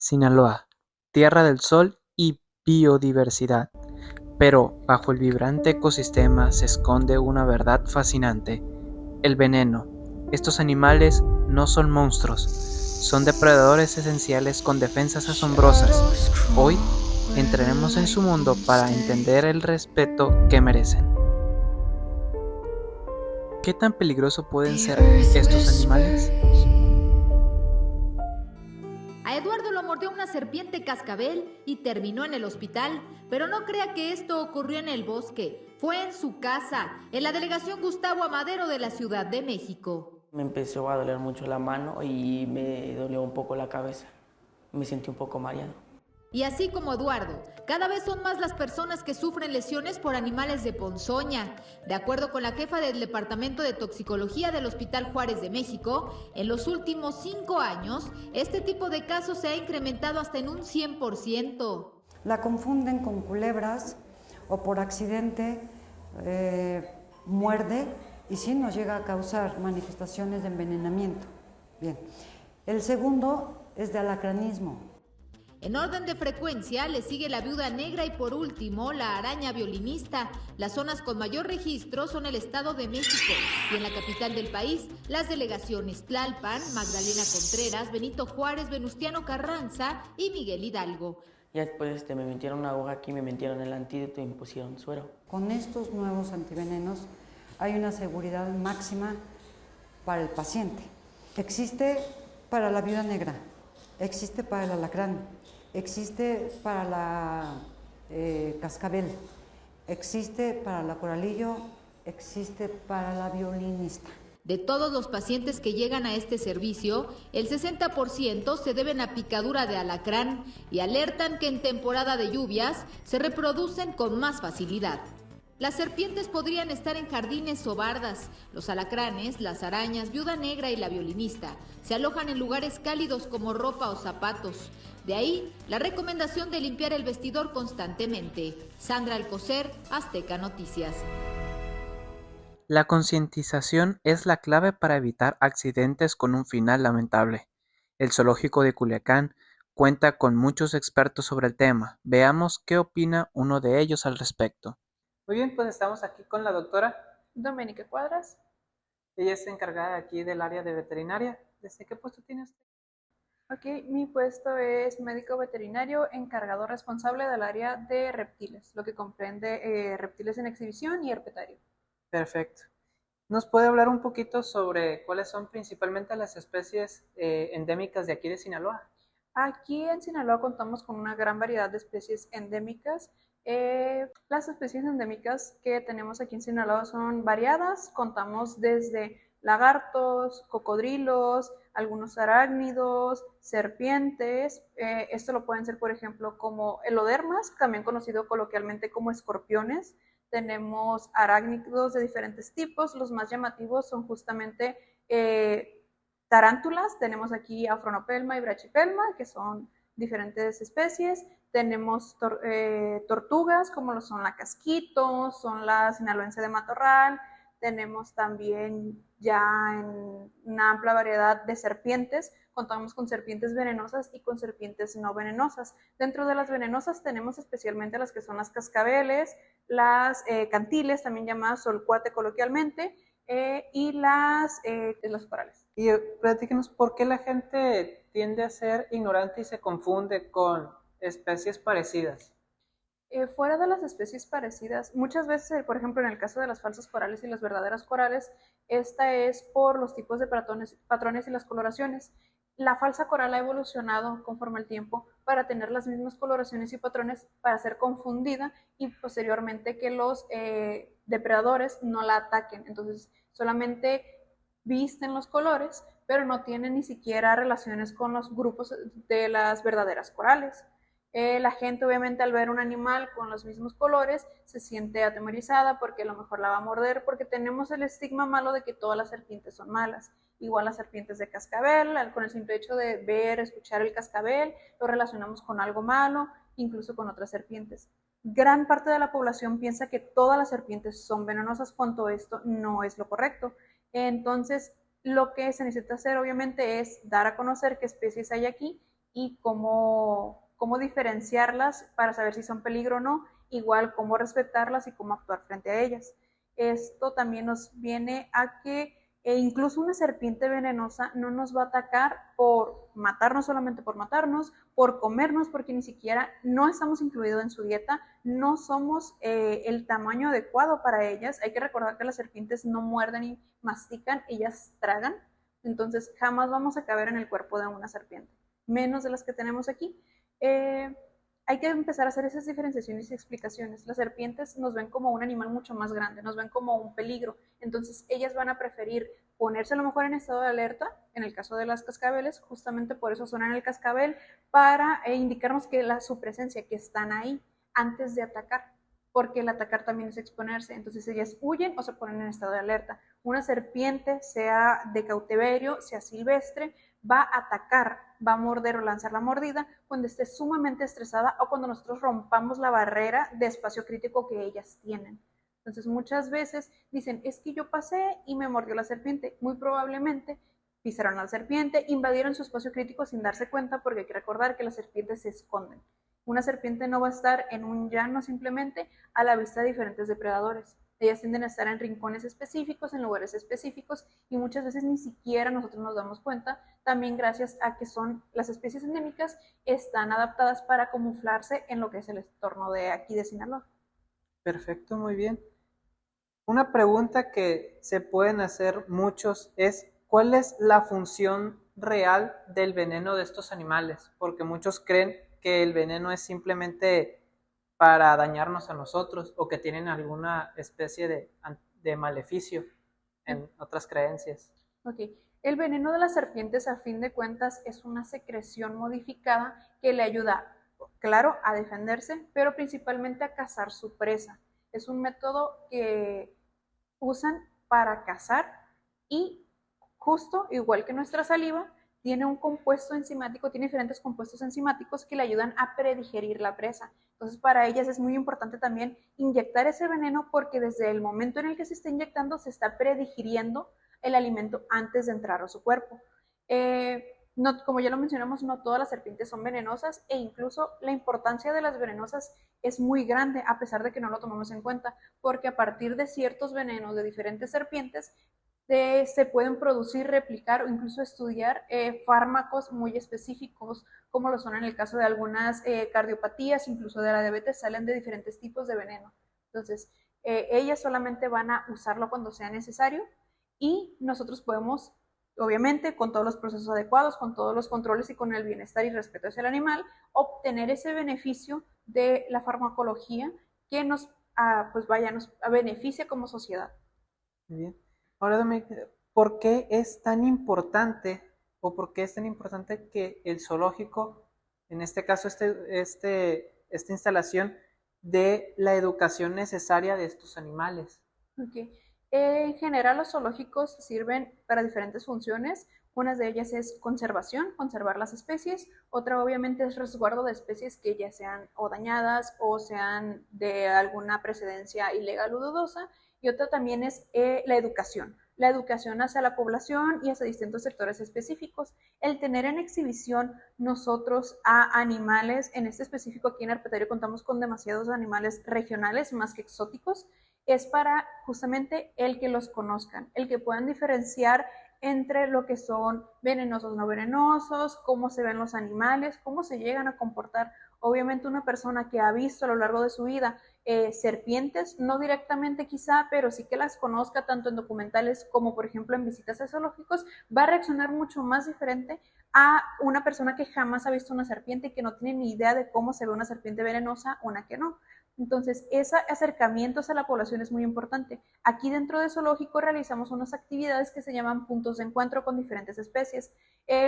Sinaloa, tierra del sol y biodiversidad. Pero bajo el vibrante ecosistema se esconde una verdad fascinante: el veneno. Estos animales no son monstruos, son depredadores esenciales con defensas asombrosas. Hoy entraremos en su mundo para entender el respeto que merecen. ¿Qué tan peligroso pueden ser estos animales? A Eduardo lo mordió una serpiente cascabel y terminó en el hospital, pero no crea que esto ocurrió en el bosque, fue en su casa, en la delegación Gustavo Amadero de la Ciudad de México. Me empezó a doler mucho la mano y me dolió un poco la cabeza. Me sentí un poco mareado. Y así como Eduardo, cada vez son más las personas que sufren lesiones por animales de ponzoña. De acuerdo con la jefa del Departamento de Toxicología del Hospital Juárez de México, en los últimos 5 años, este tipo de casos se ha incrementado hasta en un 100%. La confunden con culebras o por accidente muerde y sí nos llega a causar manifestaciones de envenenamiento. Bien. El segundo es de alacranismo. En orden de frecuencia le sigue la viuda negra y por último la araña violinista. Las zonas con mayor registro son el Estado de México y en la capital del país las delegaciones Tlalpan, Magdalena Contreras, Benito Juárez, Venustiano Carranza y Miguel Hidalgo. Ya después me metieron una aguja aquí, me metieron el antídoto y me pusieron suero. Con estos nuevos antivenenos hay una seguridad máxima para el paciente. Existe para la viuda negra, existe para el alacrán, existe para la cascabel, existe para la coralillo, existe para la violinista. De todos los pacientes que llegan a este servicio, el 60% se deben a picadura de alacrán y alertan que en temporada de lluvias se reproducen con más facilidad. Las serpientes podrían estar en jardines o bardas. Los alacranes, las arañas, viuda negra y la violinista se alojan en lugares cálidos como ropa o zapatos. De ahí la recomendación de limpiar el vestidor constantemente. Sandra Alcocer, Azteca Noticias. La concientización es la clave para evitar accidentes con un final lamentable. El zoológico de Culiacán cuenta con muchos expertos sobre el tema. Veamos qué opina uno de ellos al respecto. Muy bien, pues estamos aquí con la doctora Doménica Cuadras. Ella está encargada aquí del área de veterinaria. ¿Desde qué puesto tiene usted? Ok, mi puesto es médico veterinario encargado responsable del área de reptiles, lo que comprende reptiles en exhibición y herpetario. Perfecto. ¿Nos puede hablar un poquito sobre cuáles son principalmente las especies endémicas de aquí de Sinaloa? Aquí en Sinaloa contamos con una gran variedad de especies endémicas. Las especies endémicas que tenemos aquí en Sinaloa son variadas. Contamos desde lagartos, cocodrilos, algunos arácnidos, serpientes. Esto lo pueden ser, por ejemplo, como elodermas, también conocido coloquialmente como escorpiones. Tenemos arácnidos de diferentes tipos. Los más llamativos son justamente tarántulas. Tenemos aquí Afronopelma y Brachypelma, que son diferentes especies. Tenemos tortugas, como lo son la casquito, son la sinaloense de matorral. Tenemos también ya en una amplia variedad de serpientes. Contamos con serpientes venenosas y con serpientes no venenosas. Dentro de las venenosas tenemos especialmente las que son las cascabeles, las cantiles, también llamadas solcuate coloquialmente, y las corales. Y platíquenos por qué la gente tiende a ser ignorante y se confunde con especies parecidas. Fuera de las especies parecidas, muchas veces, por ejemplo, en el caso de las falsas corales y las verdaderas corales, esta es por los tipos de patrones y las coloraciones. La falsa coral ha evolucionado conforme el tiempo para tener las mismas coloraciones y patrones para ser confundida y posteriormente que los depredadores no la ataquen. Entonces, solamente visten los colores, pero no tienen ni siquiera relaciones con los grupos de las verdaderas corales. La gente obviamente al ver un animal con los mismos colores se siente atemorizada porque a lo mejor la va a morder, porque tenemos el estigma malo de que todas las serpientes son malas. Igual las serpientes de cascabel, con el simple hecho de ver, escuchar el cascabel, lo relacionamos con algo malo, incluso con otras serpientes. Gran parte de la población piensa que todas las serpientes son venenosas, cuando esto no es lo correcto. Entonces, lo que se necesita hacer obviamente es dar a conocer qué especies hay aquí y cómo diferenciarlas para saber si son peligro o no, igual cómo respetarlas y cómo actuar frente a ellas. Esto también nos viene a que incluso una serpiente venenosa no nos va a atacar por matarnos solamente por matarnos, por comernos, porque ni siquiera no estamos incluidos en su dieta, no somos el tamaño adecuado para ellas. Hay que recordar que las serpientes no muerden y mastican, ellas tragan, entonces jamás vamos a caber en el cuerpo de una serpiente, menos de las que tenemos aquí. Hay que empezar a hacer esas diferenciaciones y explicaciones. Las serpientes nos ven como un animal mucho más grande, nos ven como un peligro, entonces ellas van a preferir ponerse a lo mejor en estado de alerta, en el caso de las cascabeles, justamente por eso suenan el cascabel, para indicarnos que su presencia, que están ahí antes de atacar, porque el atacar también es exponerse, entonces ellas huyen o se ponen en estado de alerta. Una serpiente, sea de cautiverio, sea silvestre, va a atacar, va a morder o lanzar la mordida cuando esté sumamente estresada o cuando nosotros rompamos la barrera de espacio crítico que ellas tienen. Entonces muchas veces dicen, es que yo pasé y me mordió la serpiente. Muy probablemente pisaron a la serpiente, invadieron su espacio crítico sin darse cuenta, porque hay que recordar que las serpientes se esconden. Una serpiente no va a estar en un llano simplemente a la vista de diferentes depredadores. Ellas tienden a estar en rincones específicos, en lugares específicos, y muchas veces ni siquiera nosotros nos damos cuenta, también gracias a que son las especies endémicas, están adaptadas para camuflarse en lo que es el entorno de aquí de Sinaloa. Perfecto, muy bien. Una pregunta que se pueden hacer muchos es, ¿cuál es la función real del veneno de estos animales? Porque muchos creen que el veneno es simplemente para dañarnos a nosotros o que tienen alguna especie de maleficio en otras creencias. Ok, el veneno de las serpientes a fin de cuentas es una secreción modificada que le ayuda, claro, a defenderse, pero principalmente a cazar su presa. Es un método que usan para cazar y justo igual que nuestra saliva, tiene un compuesto enzimático, tiene diferentes compuestos enzimáticos que le ayudan a predigerir la presa. Entonces, para ellas es muy importante también inyectar ese veneno, porque desde el momento en el que se está inyectando se está predigiriendo el alimento antes de entrar a su cuerpo. No, como ya lo mencionamos, no todas las serpientes son venenosas, e incluso la importancia de las venenosas es muy grande, a pesar de que no lo tomamos en cuenta, porque a partir de ciertos venenos de diferentes serpientes se pueden producir, replicar o incluso estudiar fármacos muy específicos, como lo son en el caso de algunas cardiopatías, incluso de la diabetes, salen de diferentes tipos de veneno. Entonces, ellas solamente van a usarlo cuando sea necesario, y nosotros podemos, obviamente, con todos los procesos adecuados, con todos los controles y con el bienestar y respeto hacia el animal, obtener ese beneficio de la farmacología que nos, pues vaya, nos beneficia como sociedad. Muy bien. Ahora, Dominic, ¿por qué es tan importante o por qué es tan importante que el zoológico, en este caso esta instalación, dé la educación necesaria de estos animales? Okay. En general, los zoológicos sirven para diferentes funciones. Una de ellas es conservación, conservar las especies. Otra, obviamente, es resguardo de especies que ya sean o dañadas o sean de alguna precedencia ilegal o dudosa. Y otra también es la educación hacia la población y hacia distintos sectores específicos. El tener en exhibición nosotros a animales, en este específico aquí en Herpetario contamos con demasiados animales regionales más que exóticos, es para justamente el que los conozcan, el que puedan diferenciar entre lo que son venenosos, no venenosos, cómo se ven los animales, cómo se llegan a comportar. Obviamente una persona que ha visto a lo largo de su vida serpientes, no directamente quizá, pero sí que las conozca tanto en documentales como por ejemplo en visitas a zoológicos, va a reaccionar mucho más diferente a una persona que jamás ha visto una serpiente y que no tiene ni idea de cómo se ve una serpiente venenosa, una que no. Entonces, ese acercamiento a la población es muy importante. Aquí dentro de zoológico realizamos unas actividades que se llaman puntos de encuentro con diferentes especies.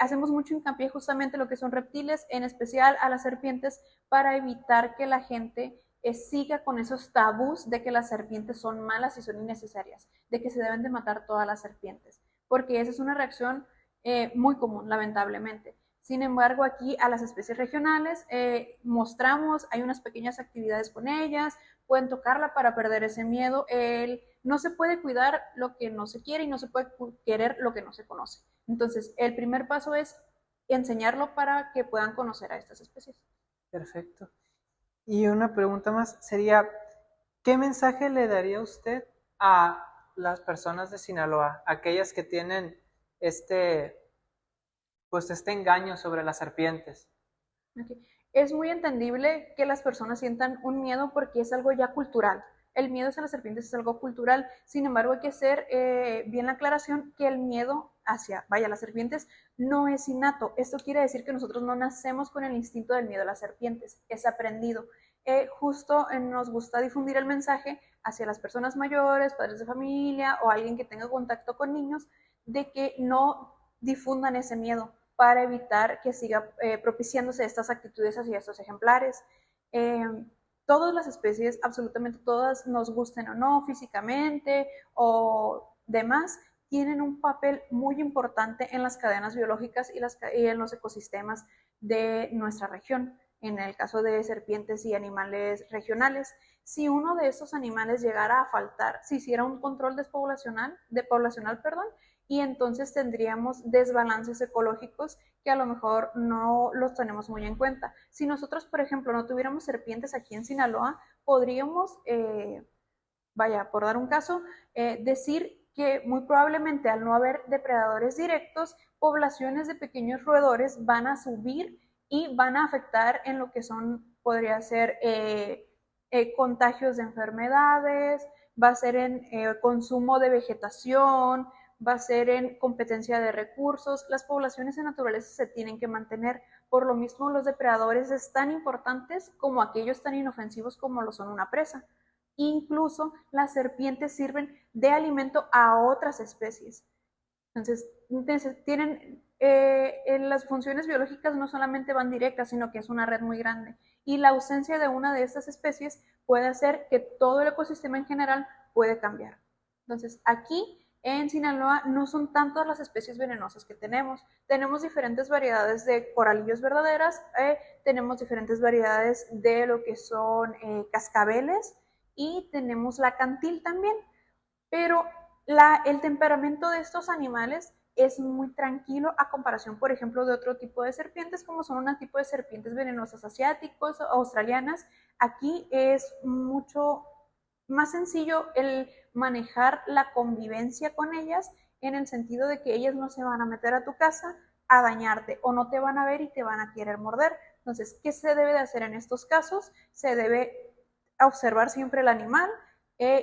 Hacemos mucho hincapié justamente en lo que son reptiles, en especial a las serpientes, para evitar que la gente siga con esos tabús de que las serpientes son malas y son innecesarias, de que se deben de matar todas las serpientes, porque esa es una reacción muy común, lamentablemente. Sin embargo, aquí a las especies regionales mostramos, hay unas pequeñas actividades con ellas, pueden tocarla para perder ese miedo. No se puede cuidar lo que no se quiere y no se puede querer lo que no se conoce. Entonces, el primer paso es enseñarlo para que puedan conocer a estas especies. Perfecto. Y una pregunta más sería, ¿qué mensaje le daría usted a las personas de Sinaloa, aquellas que tienen pues este engaño sobre las serpientes? Okay. Es muy entendible que las personas sientan un miedo porque es algo ya cultural. El miedo hacia las serpientes es algo cultural. Sin embargo, hay que hacer bien la aclaración que el miedo hacia, las serpientes no es innato. Esto quiere decir que nosotros no nacemos con el instinto del miedo a las serpientes, es aprendido. Justo nos gusta difundir el mensaje hacia las personas mayores, padres de familia o alguien que tenga contacto con niños, de que no difundan ese miedo para evitar que siga propiciándose estas actitudes hacia estos ejemplares. Todas las especies, absolutamente todas, nos gusten o no físicamente o demás, tienen un papel muy importante en las cadenas biológicas y en los ecosistemas de nuestra región. En el caso de serpientes y animales regionales, si uno de estos animales llegara a faltar, si hiciera un control poblacional, y entonces tendríamos desbalances ecológicos que a lo mejor no los tenemos muy en cuenta. Si nosotros, por ejemplo, no tuviéramos serpientes aquí en Sinaloa, podríamos, por dar un caso, decir que muy probablemente al no haber depredadores directos, poblaciones de pequeños roedores van a subir y van a afectar en lo que podría ser contagios de enfermedades, va a ser en consumo de vegetación, va a ser en competencia de recursos. Las poblaciones en naturaleza se tienen que mantener. Por lo mismo, los depredadores es tan importantes como aquellos tan inofensivos como lo son una presa. Incluso las serpientes sirven de alimento a otras especies. Entonces, tienen las funciones biológicas no solamente van directas, sino que es una red muy grande. Y la ausencia de una de estas especies puede hacer que todo el ecosistema en general puede cambiar. Entonces, aquí en Sinaloa no son tantas las especies venenosas que tenemos. Tenemos diferentes variedades de coralillos verdaderas, tenemos diferentes variedades de lo que son cascabeles y tenemos la cantil también. Pero el temperamento de estos animales es muy tranquilo a comparación, por ejemplo, de otro tipo de serpientes, como son un tipo de serpientes venenosas asiáticos, australianas. Aquí es mucho más sencillo el manejar la convivencia con ellas, en el sentido de que ellas no se van a meter a tu casa a dañarte o no te van a ver y te van a querer morder. Entonces, ¿qué se debe de hacer en estos casos? Se debe observar siempre el animal,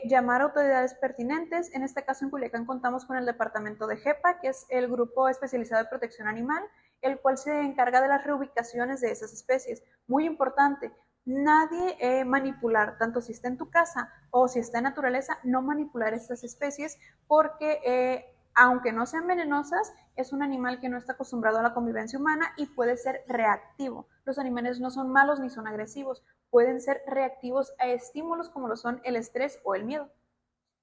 llamar a autoridades pertinentes. En este caso en Culiacán contamos con el departamento de GEPA, que es el Grupo Especializado de Protección Animal, el cual se encarga de las reubicaciones de esas especies. Muy importante, nadie manipular, tanto si está en tu casa o si está en naturaleza, no manipular estas especies porque aunque no sean venenosas, es un animal que no está acostumbrado a la convivencia humana y puede ser reactivo. Los animales no son malos ni son agresivos, pueden ser reactivos a estímulos como lo son el estrés o el miedo.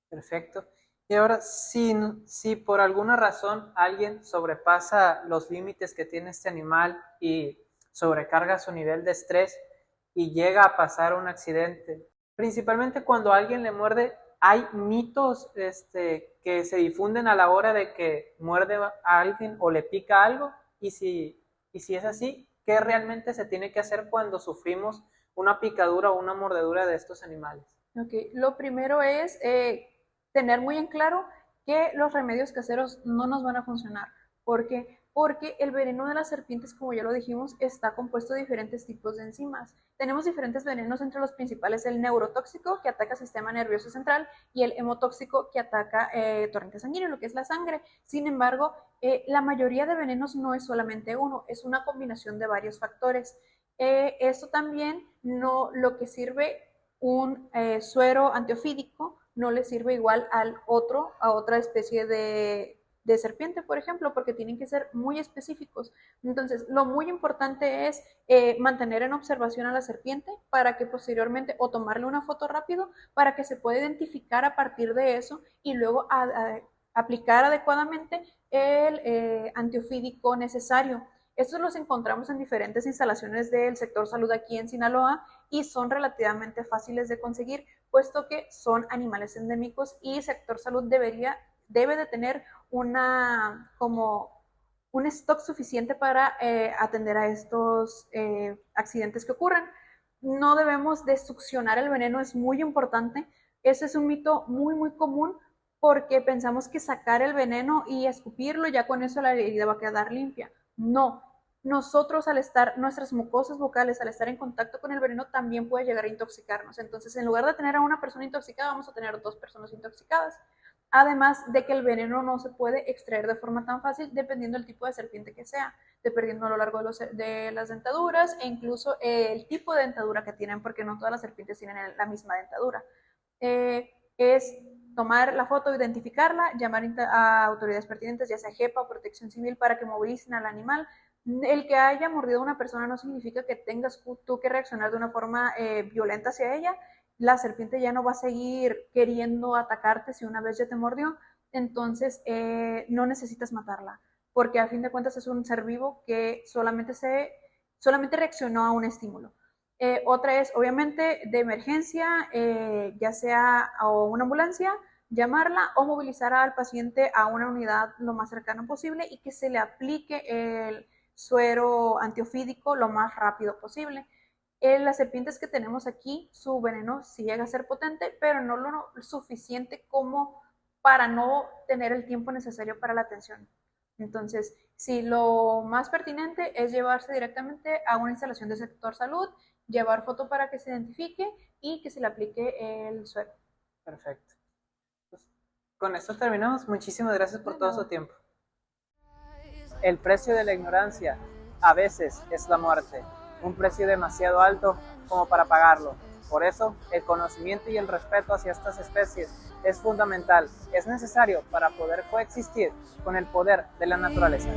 Perfecto. Y ahora, si por alguna razón alguien sobrepasa los límites que tiene este animal y sobrecarga su nivel de estrés y llega a pasar un accidente, principalmente cuando alguien le muerde, hay mitos que se difunden a la hora de que muerde a alguien o le pica algo, y si es así, ¿qué realmente se tiene que hacer cuando sufrimos una picadura o una mordedura de estos animales? Okay. Lo primero es tener muy en claro que los remedios caseros no nos van a funcionar. ¿Por qué? Porque el veneno de las serpientes, como ya lo dijimos, está compuesto de diferentes tipos de enzimas. Tenemos diferentes venenos, entre los principales el neurotóxico, que ataca el sistema nervioso central, y el hemotóxico, que ataca torrente sanguíneo, lo que es la sangre. Sin embargo, la mayoría de venenos no es solamente uno, es una combinación de varios factores. Esto también lo que sirve un suero antiofídico no le sirve igual a otra especie de serpiente, por ejemplo, porque tienen que ser muy específicos. Entonces, lo muy importante es mantener en observación a la serpiente para que posteriormente, o tomarle una foto rápido, para que se pueda identificar a partir de eso y luego aplicar adecuadamente el antiofídico necesario. Estos los encontramos en diferentes instalaciones del sector salud aquí en Sinaloa y son relativamente fáciles de conseguir, puesto que son animales endémicos y el sector salud debe de tener una como un stock suficiente para atender a estos accidentes que ocurren. No debemos de succionar el veneno, es muy importante. Ese es un mito muy, muy común porque pensamos que sacar el veneno y escupirlo, ya con eso la herida va a quedar limpia. No, nosotros al estar, nuestras mucosas vocales, al estar en contacto con el veneno, también puede llegar a intoxicarnos. Entonces, en lugar de tener a una persona intoxicada, vamos a tener 2 personas intoxicadas. Además de que el veneno no se puede extraer de forma tan fácil dependiendo del tipo de serpiente que sea, dependiendo a lo largo de las dentaduras e incluso el tipo de dentadura que tienen, porque no todas las serpientes tienen la misma dentadura. Es tomar la foto, identificarla, llamar a autoridades pertinentes, ya sea JEPA o Protección Civil, para que movilicen al animal. El que haya mordido a una persona no significa que tengas tú que reaccionar de una forma violenta hacia ella. La serpiente ya no va a seguir queriendo atacarte si una vez ya te mordió, entonces no necesitas matarla, porque a fin de cuentas es un ser vivo que solamente reaccionó a un estímulo. Otra es, obviamente, de emergencia, ya sea a una ambulancia, llamarla o movilizar al paciente a una unidad lo más cercana posible y que se le aplique el suero antiofídico lo más rápido posible. Las serpientes que tenemos aquí, su veneno sí llega a ser potente, pero no lo suficiente como para no tener el tiempo necesario para la atención. Entonces, sí, lo más pertinente es llevarse directamente a una instalación del sector salud, llevar foto para que se identifique y que se le aplique el suero. Perfecto. Pues, con esto terminamos. Muchísimas gracias por todo su tiempo. El precio de la ignorancia a veces es la muerte. Un precio demasiado alto como para pagarlo. Por eso, el conocimiento y el respeto hacia estas especies es fundamental, es necesario para poder coexistir con el poder de la naturaleza.